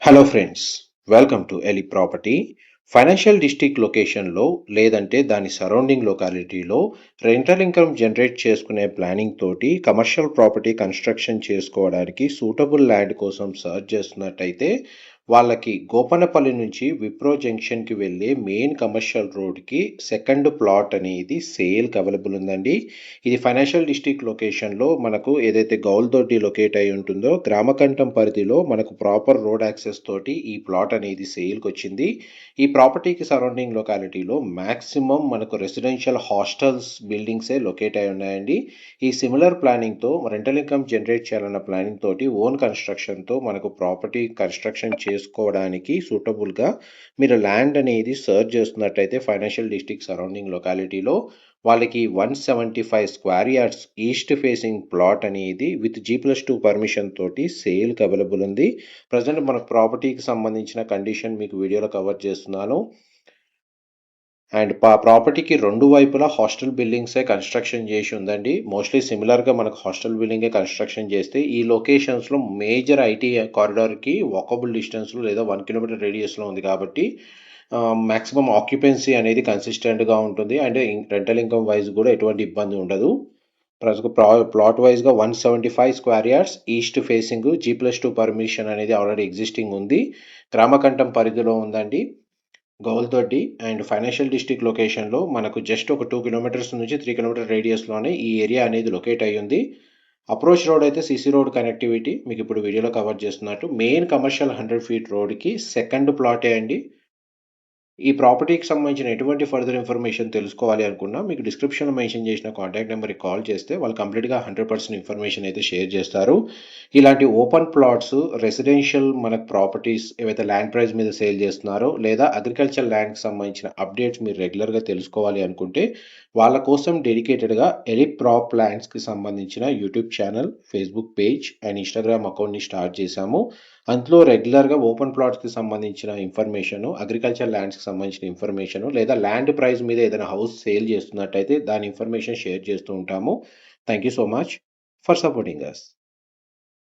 Hello friends, welcome to Eli property. Financial district లొకేషన్లో లేదంటే దాని సరౌండింగ్ లొకాలిటీలో రెంటల్ ఇన్కమ్ జనరేట్ చేసుకునే ప్లానింగ్ తోటి కమర్షియల్ ప్రాపర్టీ కన్స్ట్రక్షన్ చేసుకోవడానికి సూటబుల్ ల్యాండ్ కోసం సర్చ్ చేస్తున్నట్టయితే వాళ్ళకి గోపనపల్లి నుంచి విప్రో జంక్షన్కి వెళ్ళే మెయిన్ కమర్షియల్ రోడ్కి సెకండ్ ప్లాట్ అనేది సేల్కి అవైలబుల్ ఉందండి. ఇది ఫైనాన్షియల్ డిస్ట్రిక్ట్ లొకేషన్లో మనకు ఏదైతే గౌల్దొడ్డి లొకేట్ అయి ఉంటుందో గ్రామకంఠం పరిధిలో మనకు ప్రాపర్ రోడ్ యాక్సెస్ తోటి ఈ ప్లాట్ అనేది సేల్కి వచ్చింది. ఈ ప్రాపర్టీకి సరౌండింగ్ లొకాలిటీలో మ్యాక్సిమం మనకు రెసిడెన్షియల్ హాస్టల్స్ బిల్డింగ్సే లొకేట్ అయి ఉన్నాయండి. ఈ సిమిలర్ ప్లానింగ్తో రెంటల్ ఇన్కమ్ జనరేట్ చేయాలన్న ప్లానింగ్ తోటి ఓన్ కన్స్ట్రక్షన్తో మనకు ప్రాపర్టీ కన్స్ట్రక్షన్ చేసుకోవడానికి సూటబుల్గా మీరు ల్యాండ్ అనేది సర్చ్ చేస్తున్నట్టయితే ఫైనాన్షియల్ డిస్ట్రిక్ట్ సరౌండింగ్ లొకాలిటీలో వాళ్ళకి 175 square yards east facing plot అనేది విత్ G+2 పర్మిషన్ తోటి సేల్కి అవైలబుల్ ఉంది. ప్రజెంట్ మనకు ప్రాపర్టీకి సంబంధించిన కండిషన్ మీకు వీడియోలో కవర్ చేస్తున్నాను. అండ్ ప్రాపర్టీకి రెండు వైపులా హాస్టల్ బిల్డింగ్సే కన్స్ట్రక్షన్ చేసి ఉందండి. మోస్ట్లీ సిమిలర్గా మనకు హాస్టల్ బిల్డింగే కన్స్ట్రక్షన్ చేస్తే ఈ లొకేషన్స్లో మేజర్ ఐటీ కారిడార్కి వాకబుల్ డిస్టెన్స్లో లేదా 1 కిలోమీటర్ రేడియస్లో ఉంది కాబట్టి మ్యాక్సిమం ఆక్యుపెన్సీ అనేది కన్సిస్టెంట్గా ఉంటుంది. అండ్ రెంటల్ ఇన్కమ్ వైజ్ కూడా ఎటువంటి ఇబ్బంది ఉండదు. ప్లాట్ వైజ్గా 175 square yards east facing G+2 permission అనేది ఆల్రెడీ ఎగ్జిస్టింగ్ ఉంది. గ్రామకంఠం పరిధిలో ఉందండి, గౌల్దొడ్డి. అండ్ ఫైనాన్షియల్ డిస్ట్రిక్ట్ లొకేషన్లో మనకు జస్ట్ ఒక 2 కిలోమీటర్స్ నుంచి 3 కిలోమీటర్ రేడియస్లోనే ఈ ఏరియా అనేది లొకేట్ అయ్యి ఉంది. అప్రోచ్ రోడ్ అయితే సిసి రోడ్ కనెక్టివిటీ మీకు ఇప్పుడు వీడియోలో కవర్ చేస్తున్నట్టు మెయిన్ కమర్షియల్ 100 ఫీట్ రోడ్కి సెకండ్ ప్లాటే అండి. ఈ ప్రాపర్టీకి సంబంధించిన ఎటువంటి ఫర్దర్ ఇన్ఫర్మేషన్ తెలుసుకోవాలి అనుకున్నా మీకు డిస్క్రిప్షన్లో మెన్షన్ చేసిన కాంటాక్ట్ నెంబర్కి కాల్ చేస్తే వాళ్ళు కంప్లీట్గా 100% ఇన్ఫర్మేషన్ అయితే షేర్ చేస్తారు. ఇలాంటి ఓపెన్ ప్లాట్స్ రెసిడెన్షియల్ మనకు ప్రాపర్టీస్ ఏవైతే ల్యాండ్ ప్రైస్ మీద సేల్ చేస్తున్నారో లేదా అగ్రికల్చర్ ల్యాండ్కి సంబంధించిన అప్డేట్స్ మీరు రెగ్యులర్గా తెలుసుకోవాలి అనుకుంటే వాళ్ళ కోసం డెడికేటెడ్గా ఎలి ప్రాప్ ల్యాండ్స్కి సంబంధించిన YouTube channel, Facebook page and Instagram అకౌంట్ని స్టార్ట్ చేశాము. అందులో రెగ్యులర్గా ఓపెన్ ప్లాట్స్కి సంబంధించిన ఇన్ఫర్మేషను, అగ్రికల్చర్ ల్యాండ్స్కి సంబంధించిన ఇన్ఫర్మేషను లేదా ల్యాండ్ ప్రైస్ మీద ఏదైనా హౌస్ సేల్ చేస్తున్నట్టయితే దాని ఇన్ఫర్మేషన్ షేర్ చేస్తూ ఉంటాము. Thank you so much for supporting us.